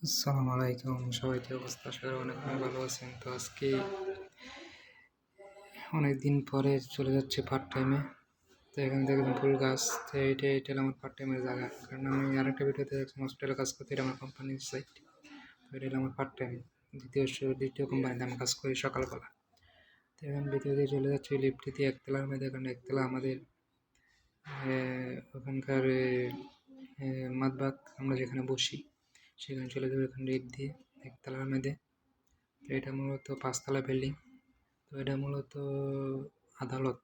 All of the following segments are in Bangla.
আসসালামু আলাইকুম, সবাই কি অবস্থা? আশা করি অনেক ভালো আছেন। তো আজকে অনেকদিন পরে চলে যাচ্ছে পার্ট টাইমে। তো এখানে দেখবেন ফুল গাছ। তো এটা হলো আমার পার্ট টাইমের জায়গা, কারণ আমি আরেকটা ভিডিওতে দেখছিলাম হসপিটালে কাজ করতে, এটা আমার কোম্পানির সাইট। তো এটা হলো আমার পার্ট টাইম দ্বিতীয় কোম্পানিতে আমি কাজ করি সকালবেলা। তো এখন ভিডিও দিয়ে চলে যাচ্ছে লিফটে একতলার মধ্যে, কারণ একতলা আমাদের ওখানকার মাতবাগ আমরা যেখানে বসি সেখানে চলে যাবে ওখানে লিফট দিয়ে একতলার মধ্যে। তো এটা মূলত 5 তলা বিল্ডিং। তো এটা মূলত আদালত,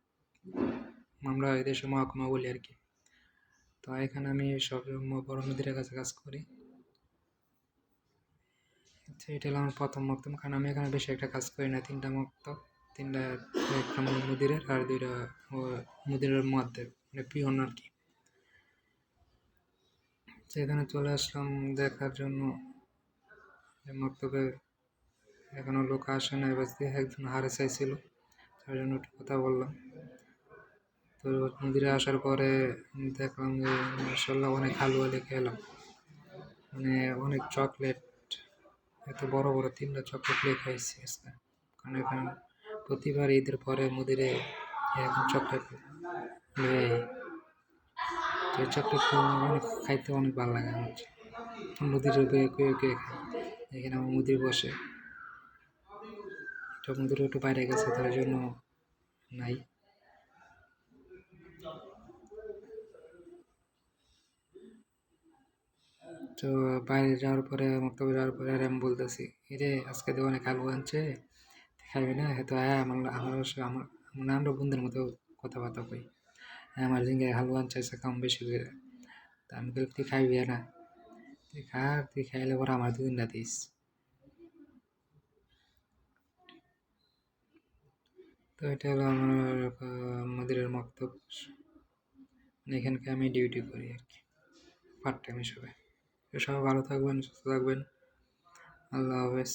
আমরা এদেশে মহকুমা বলি আর কি। তো এখানে আমি সব বড় নদীর কাছে কাজ করি। এটা হলো আমার প্রথম মক্তব, কারণ আমি এখানে বেশি একটা কাজ করি না। 3টা মক্তব, একটা মুদিরের আর 2টা মুদিরের মধ্যে, মানে পিয়ন আর কি। তো এখানে চলে আসলাম দেখার জন্য মক্তবে এখনো লোক আসে না। এবার একজন হারে চাইছিল, তার জন্য একটু কথা বললাম। তো মন্দিরে আসার পরে দেখলাম যে মাশাআল্লাহ অনেক হালুয়া লেগে এলাম, মানে অনেক চকলেট, এত বড় বড় 3টা চকলেট লেগে খাইছি আজকে। কারণ এখানে প্রতিবার ঈদের পরে মন্দিরে এরকম চকলেট লয়ে আই। চকলেট অনেক খাইতে অনেক ভালো লাগে আমার। মুদির কুয়ে কুয়ে খাই। এখানে আমার মুদির বসে, এটা মুদির একটু বাইরে গেছে, তার জন্য নাই। তো বাইরে যাওয়ার পরে মক্তবে যাওয়ার পরে আর আমি বলতেছি, এরে আজকে তো অনেক আলু আনছে, খাইবি না? হ্যাঁ, তো হ্যাঁ, আমার মানে আমরা বন্ধুর মতো কথাবার্তা কই। হ্যাঁ, আমার জিঙ্গে হালুয়া আনছে কম বেশি করে। তা আমি বলি, তুই খাইবি না? তুই খা, তুই খাইলে পরে আমার 2 দিনটা দিস। তো এটা হলো আমার মদিরের মক্তব, মানে এখানকে আমি ডিউটি করি আর কি, পার্ট টাইম হিসাবে। তো সবাই ভালো থাকবেন, সুস্থ থাকবেন। আল্লাহ হাফেজ।